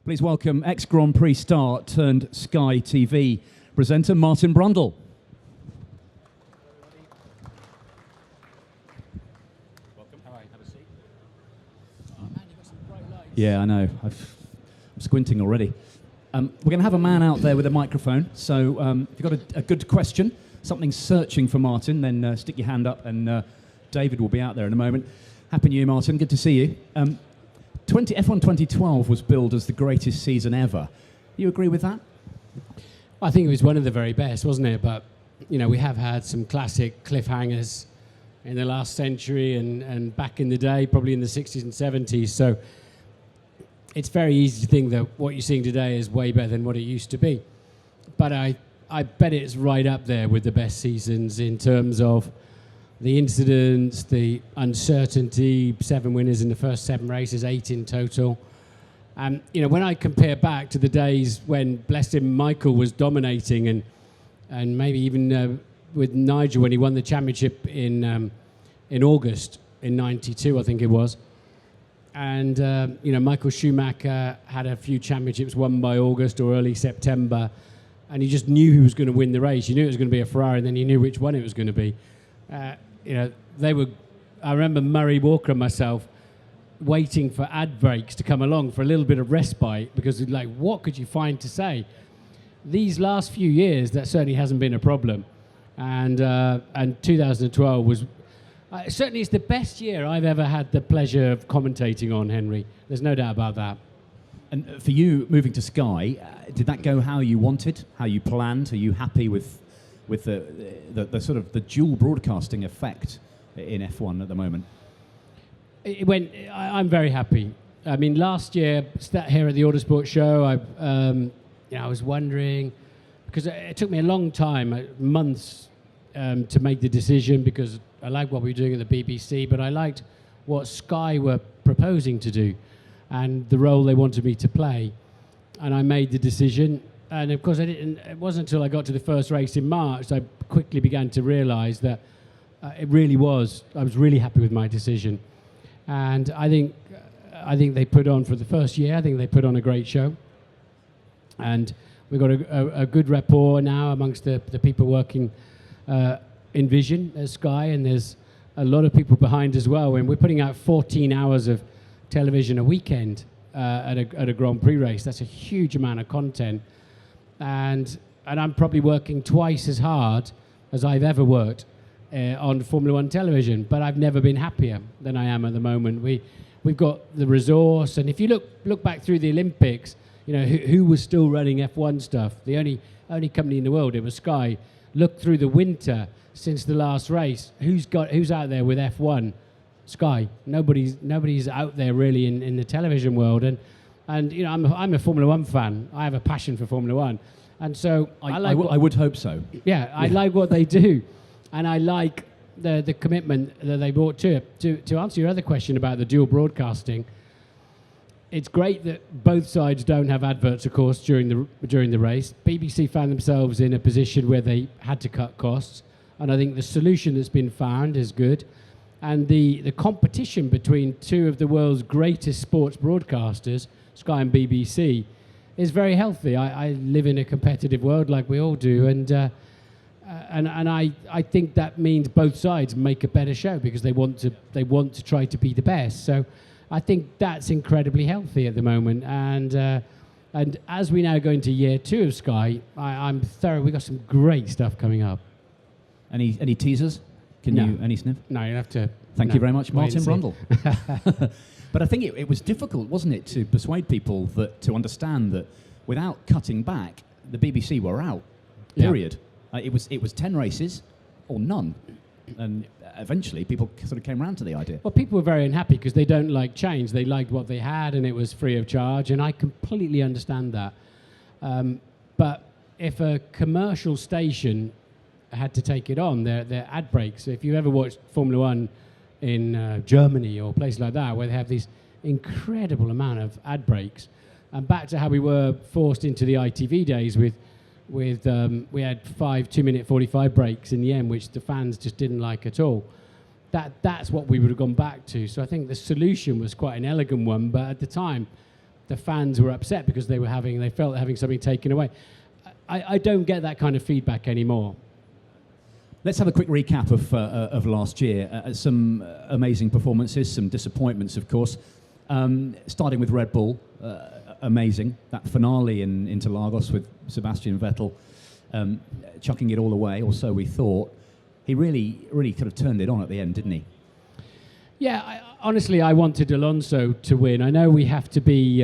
Please welcome ex-Grand Prix star turned Sky TV presenter Martin Brundle. Welcome. All right, have a seat. Oh man, you've got some bright lights. Yeah, I know. I'm squinting already. We're going to have a man out there with a microphone, so if you've got a good question, something searching for Martin, then stick your hand up and David will be out there in a moment. Happy New Year, Martin. Good to see you. F1 2012 was billed as the greatest season ever. You agree with that? I think it was one of the very best, wasn't it? But, you know, we have had some classic cliffhangers in the last century and back in the day, probably in the 60s and 70s. So it's very easy to think that what you're seeing today is way better than what it used to be. But I bet it's right up there with the best seasons in terms of the incidents, the uncertainty, 7 winners in the first 7 races, 8 in total. You know, when I compare back to the days when, bless him, Michael was dominating and maybe even with Nigel when he won the championship in August in '92, I think it was. And, you know, Michael Schumacher had a few championships won by August or early September, and he just knew who was going to win the race. You knew it was going to be a Ferrari, and then you knew which one it was going to be. You know, I remember Murray Walker and myself waiting for ad breaks to come along for a little bit of respite because, like, what could you find to say? These last few years, that certainly hasn't been a problem. And 2012 was... certainly it's the best year I've ever had the pleasure of commentating on, Henry. There's no doubt about that. And for you, moving to Sky, did that go how you wanted, how you planned? Are you happy with the sort of the dual broadcasting effect in F1 at the moment? I'm very happy. I mean, last year, sat here at the Autosport show, I was wondering, because it took me a long time, months, to make the decision, because I liked what we were doing at the BBC, but I liked what Sky were proposing to do and the role they wanted me to play. And I made the decision. And of course, it wasn't until I got to the first race in March that I quickly began to realise that I was really happy with my decision. And I think they put on, for the first year, I think they put on a great show. And we've got a good rapport now amongst the people working in Vision at Sky, and there's a lot of people behind as well. And we're putting out 14 hours of television a weekend at a Grand Prix race. That's a huge amount of content. And I'm probably working twice as hard as I've ever worked on Formula One television, but I've never been happier than I am at the moment. We've got the resource, and if you look back through the Olympics, you know, who was still running F1 stuff? The only company in the world, it was Sky. Look through the winter since the last race. Who's out there with F1? Sky. Nobody's out there really in the television world, and you know, I'm a Formula One fan. I have a passion for Formula One, and so I would hope so. Yeah, I like what they do, and I like the commitment that they brought to it. To answer your other question about the dual broadcasting, it's great that both sides don't have adverts, of course, during the race. BBC found themselves in a position where they had to cut costs, and I think the solution that's been found is good. And the competition between two of the world's greatest sports broadcasters, Sky and BBC, is very healthy. I live in a competitive world like we all do, and I think that means both sides make a better show because they want to try to be the best. So I think that's incredibly healthy at the moment. And as we now go into year 2 of Sky, I'm thorough. We've got some great stuff coming up. Any teasers? Any sniff? No, you have to. Thank you very much, Martin Brundle. But I think it was difficult, wasn't it, to persuade people to understand that without cutting back, the BBC were out. Period. Yeah. It was 10 races or none, and eventually people sort of came around to the idea. Well, people were very unhappy because they don't like change. They liked what they had, and it was free of charge, and I completely understand that. But if a commercial station had to take it on, their ad breaks. If you ever watched Formula One in Germany or places like that, where they have these incredible amount of ad breaks, and back to how we were forced into the ITV days with we had 5 2-minute 45 breaks in the end, which the fans just didn't like at all. That's what we would have gone back to. So I think the solution was quite an elegant one, but at the time, the fans were upset because they felt having something taken away. I don't get that kind of feedback anymore. Let's have a quick recap of last year. Some amazing performances, some disappointments, of course. Starting with Red Bull, amazing. That finale in Interlagos with Sebastian Vettel chucking it all away, or so we thought. He really could have turned it on at the end, didn't he? Yeah, honestly, I wanted Alonso to win. I know we have to be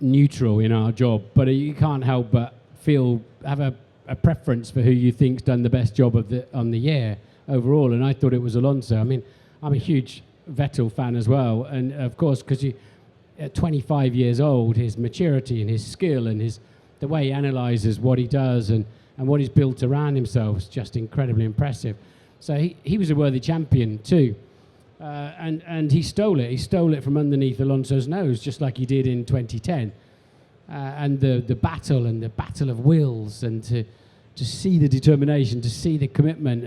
neutral in our job, but you can't help but have a preference for who you think's done the best job on the year overall. And I thought it was Alonso. I mean, I'm a huge Vettel fan as well, and of course, because at 25 years old, his maturity and his skill and the way he analyses what he does and what he's built around himself is just incredibly impressive. So he was a worthy champion too. And he stole it. He stole it from underneath Alonso's nose, just like he did in 2010. And the battle of wills, and to see the determination, to see the commitment,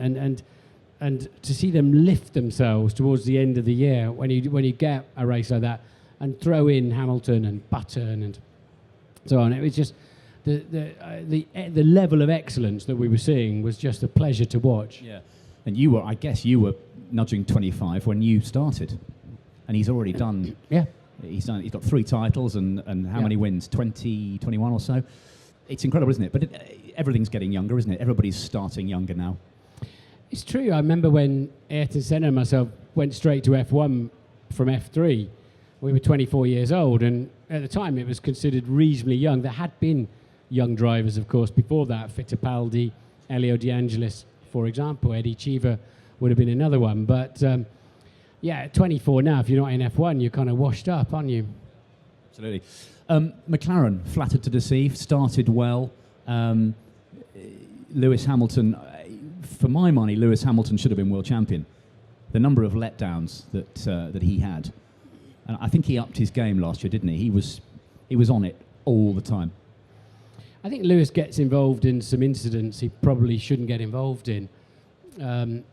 and to see them lift themselves towards the end of the year when you get a race like that, and throw in Hamilton and Button and so on. It was just the level of excellence that we were seeing was just a pleasure to watch. Yeah, and I guess you were nudging 25 when you started, and he's already done. Yeah, he's got 3 titles and how many wins? 20, 21 or so. It's incredible, isn't it? But everything's getting younger, isn't it? Everybody's starting younger now. It's true. I remember when Ayrton Senna and myself went straight to F1 from F3. We were 24 years old, and at the time it was considered reasonably young. There had been young drivers, of course, before that. Fittipaldi, Elio De Angelis, for example. Eddie Cheever would have been another one. But, at 24 now, if you're not in F1, you're kind of washed up, aren't you? Absolutely. McLaren, flattered to deceive, started well. Lewis Hamilton, for my money, Lewis Hamilton should have been world champion. The number of letdowns that he had. And I think he upped his game last year, didn't he? He was on it all the time. I think Lewis gets involved in some incidents he probably shouldn't get involved in. On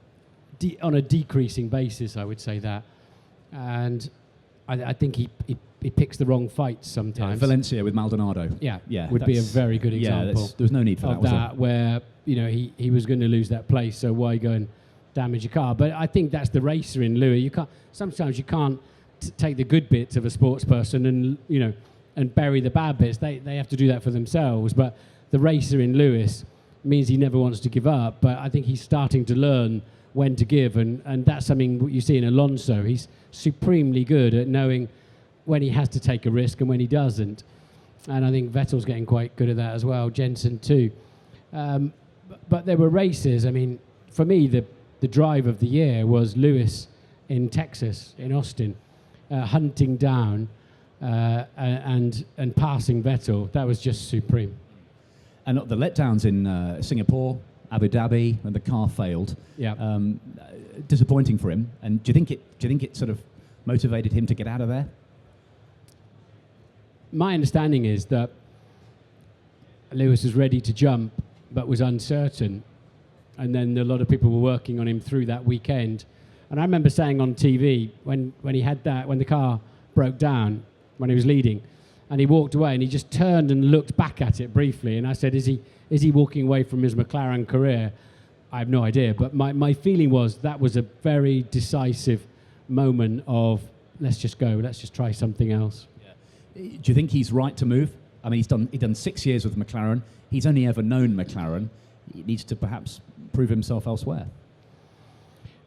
a decreasing basis, I would say that. And I think he picks the wrong fights sometimes. Yeah, Valencia with Maldonado. Yeah, would be a very good example. Yeah, there was no need for that, where he was going to lose that place, so why go and damage a car? But I think that's the racer in Lewis. Sometimes you can't take the good bits of a sports person and bury the bad bits. They have to do that for themselves. But the racer in Lewis means he never wants to give up. But I think he's starting to learn when to give, and that's something you see in Alonso. He's supremely good at knowing when he has to take a risk and when he doesn't. And I think Vettel's getting quite good at that as well, Jensen too. But there were races. I mean, for me, the drive of the year was Lewis in Texas, in Austin, hunting down and passing Vettel. That was just supreme. And the letdowns in Singapore, Abu Dhabi, when the car failed. Yeah. Disappointing for him. And do you think it sort of motivated him to get out of there? My understanding is that Lewis was ready to jump, but was uncertain. And then a lot of people were working on him through that weekend. And I remember saying on TV when the car broke down, when he was leading, and he walked away and he just turned and looked back at it briefly. And I said, is he walking away from his McLaren career? I have no idea. But my feeling was that was a very decisive moment of let's just go, let's just try something else. Yeah. Do you think he's right to move? I mean, he's done 6 years with McLaren. He's only ever known McLaren. He needs to perhaps prove himself elsewhere.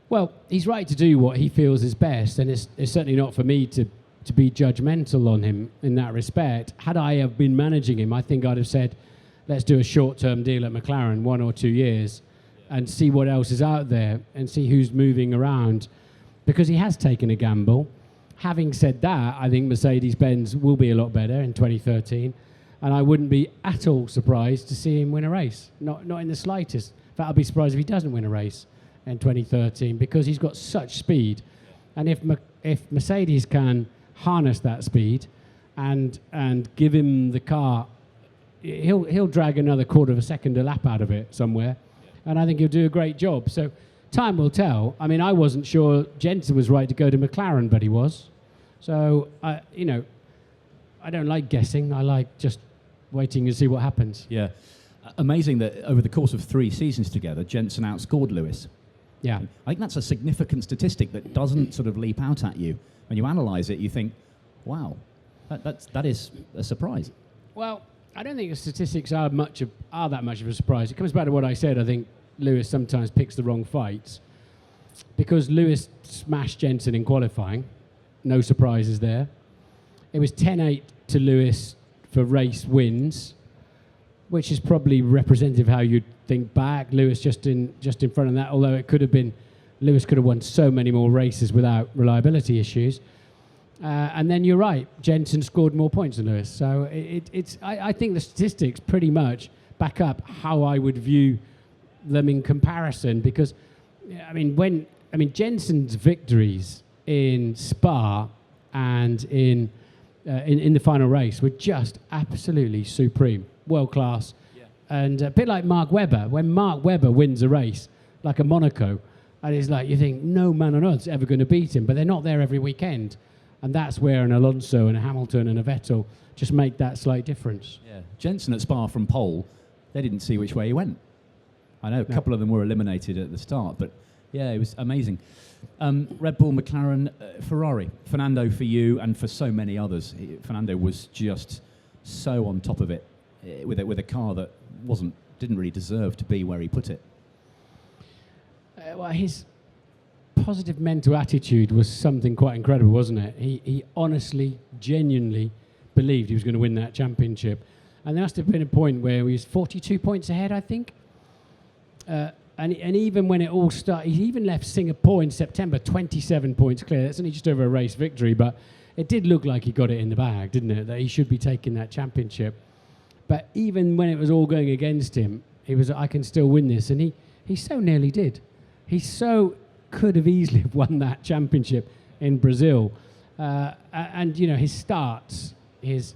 Well, he's right to do what he feels is best, and it's certainly not for me to be judgmental on him in that respect. Had I have been managing him, I think I'd have said, let's do a short-term deal at McLaren, 1 or 2 years, and see what else is out there and see who's moving around, because he has taken a gamble. Having said that, I think Mercedes-Benz will be a lot better in 2013, and I wouldn't be at all surprised to see him win a race, not in the slightest. In fact, I'd be surprised if he doesn't win a race in 2013, because he's got such speed. And if Mercedes can harness that speed and give him the car, he'll drag another quarter of a second a lap out of it somewhere, and I think he'll do a great job. So time will tell. I mean, I wasn't sure Jensen was right to go to McLaren, but he was. So I don't like guessing. I like just waiting to see what happens. Yeah. Amazing that over the course of 3 seasons together, Jensen outscored Lewis. Yeah. I think that's a significant statistic that doesn't sort of leap out at you. When you analyse it, you think, wow, that is a surprise. Well, I don't think the statistics are that much of a surprise. It comes back to what I said. I think Lewis sometimes picks the wrong fights. Because Lewis smashed Jensen in qualifying, no surprises there. It was 10-8 to Lewis for race wins, which is probably representative of how you'd think back. Lewis just in front of that, although it could have been, Lewis could have won so many more races without reliability issues. And then you're right, Jensen scored more points than Lewis. So I think the statistics pretty much back up how I would view them in comparison, because Jensen's victories in Spa and in the final race were just absolutely supreme, world class. Yeah. And a bit like Mark Webber, when Mark Webber wins a race, like a Monaco, and it's like you think no man on earth's ever going to beat him, but they're not there every weekend. And that's where an Alonso and a Hamilton and a Vettel just make that slight difference. Yeah. Jensen at Spa from pole, they didn't see which way he went. I know a couple of them were eliminated at the start, but yeah, it was amazing. Red Bull, McLaren, Ferrari. Fernando for you and for so many others. Fernando was just so on top of it with a car that didn't really deserve to be where he put it. Well, his positive mental attitude was something quite incredible, wasn't it? He honestly, genuinely believed he was going to win that championship. And there must have been a point where he was 42 points ahead, I think. And even when it all started, he even left Singapore in September 27 points clear. That's only just over a race victory, but it did look like he got it in the bag, didn't it? That he should be taking that championship. But even when it was all going against him, he was, I can still win this. And he so nearly did. He so could have easily won that championship in Brazil. And his starts, his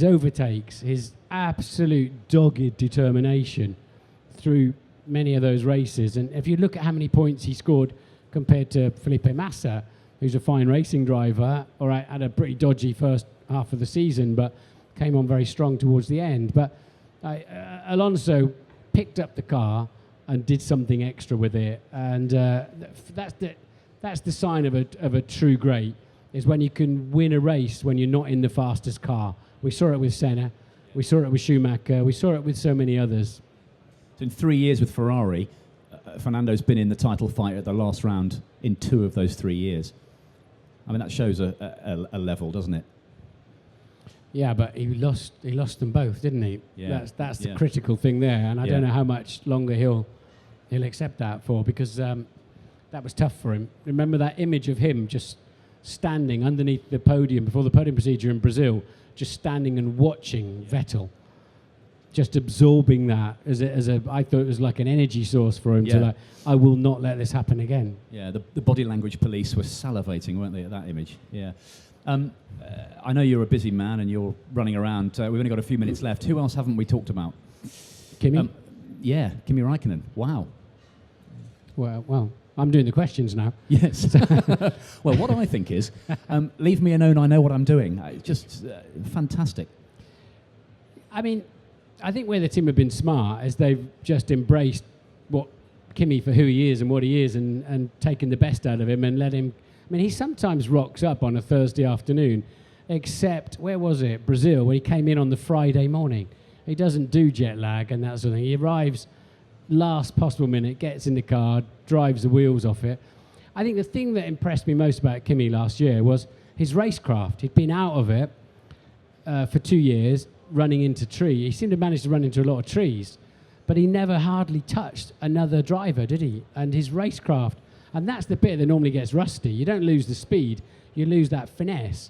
overtakes, his absolute dogged determination through many of those races. And if you look at how many points he scored compared to Felipe Massa, who's a fine racing driver, all right, had a pretty dodgy first half of the season, but came on very strong towards the end. But Alonso picked up the car and did something extra with it. And that's the sign of a true great, is when you can win a race when you're not in the fastest car. We saw it with Senna. We saw it with Schumacher. We saw it with so many others. So in 3 years with Ferrari, Fernando's been in the title fight at the last round in 2 of those 3 years. I mean, that shows a level, doesn't it? Yeah, but he lost them both, didn't he? Yeah. That's the critical thing there, and I don't know how much longer he'll accept that for, because that was tough for him. Remember that image of him just standing underneath the podium before the podium procedure in Brazil, just standing and watching Vettel, just absorbing that I thought it was like an energy source for him to like, I will not let this happen again. Yeah, the body language police were salivating, weren't they, at that image? Yeah. I know you're a busy man and you're running around. We've only got a few minutes left. Who else haven't we talked about? Kimi? Kimi Räikkönen. Wow. Well, I'm doing the questions now. Yes. Well, what I think is, leave me alone, I know what I'm doing. Just fantastic. I mean, I think where the team have been smart is they've just embraced what Kimi for who he is and what he is, and taken the best out of him and let him. I mean, he sometimes rocks up on a Thursday afternoon, except, where was it? Brazil, where he came in on the Friday morning. He doesn't do jet lag and that sort of thing. He arrives last possible minute, gets in the car, drives the wheels off it. I think the thing that impressed me most about Kimi last year was his racecraft. He'd been out of it for 2 years, running into trees. He seemed to manage to run into a lot of trees, but he never hardly touched another driver, did he? And his racecraft, and that's the bit that normally gets rusty. You don't lose the speed, you lose that finesse.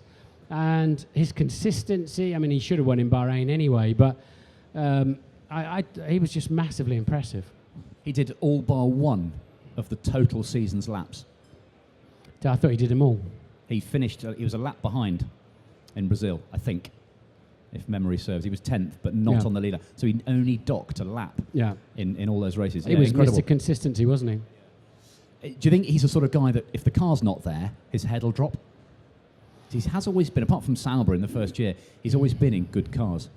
And his consistency, I mean, he should have won in Bahrain anyway, but he was just massively impressive. He did all bar one of the total season's laps. I thought he did them all. He finished, he was a lap behind in Brazil, I think, if memory serves. He was 10th, but not on the leader. So he only docked a lap in all those races. He was incredible. Mr. Consistency, wasn't he? Do you think he's the sort of guy that if the car's not there, his head will drop? he has always been, apart from Sauber in the first year, he's always been in good cars.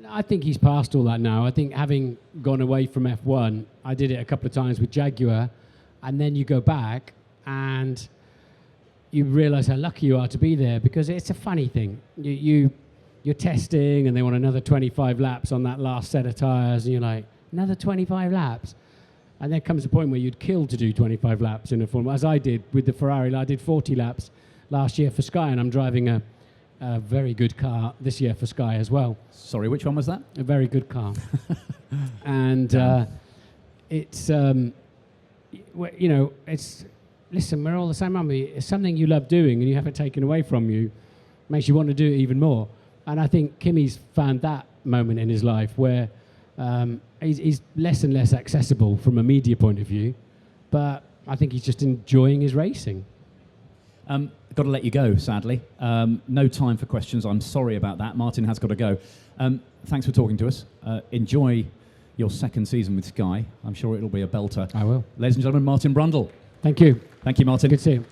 I think he's past all that now. I think having gone away from F1, I did it a couple of times with Jaguar, and then you go back and you realise how lucky you are to be there, because it's a funny thing. You're testing and they want another 25 laps on that last set of tyres, and you're like, another 25 laps? And there comes a point where you'd kill to do 25 laps in a Formula, as I did with the Ferrari. I did 40 laps last year for Sky, and I'm driving a very good car this year for Sky as well. Sorry, which one was that? A very good car. And it's, it's, listen, we're all the same, aren't we? It's something you love doing and you have it taken away from you, makes you want to do it even more. And I think Kimi's found that moment in his life where he's less and less accessible from a media point of view, but I think he's just enjoying his racing. Got to let you go, sadly. No time for questions. I'm sorry about that. Martin has got to go. Thanks for talking to us. Enjoy your second season with Sky. I'm sure it'll be a belter. I will. Ladies and gentlemen, Martin Brundle. Thank you. Thank you, Martin. Good to see you.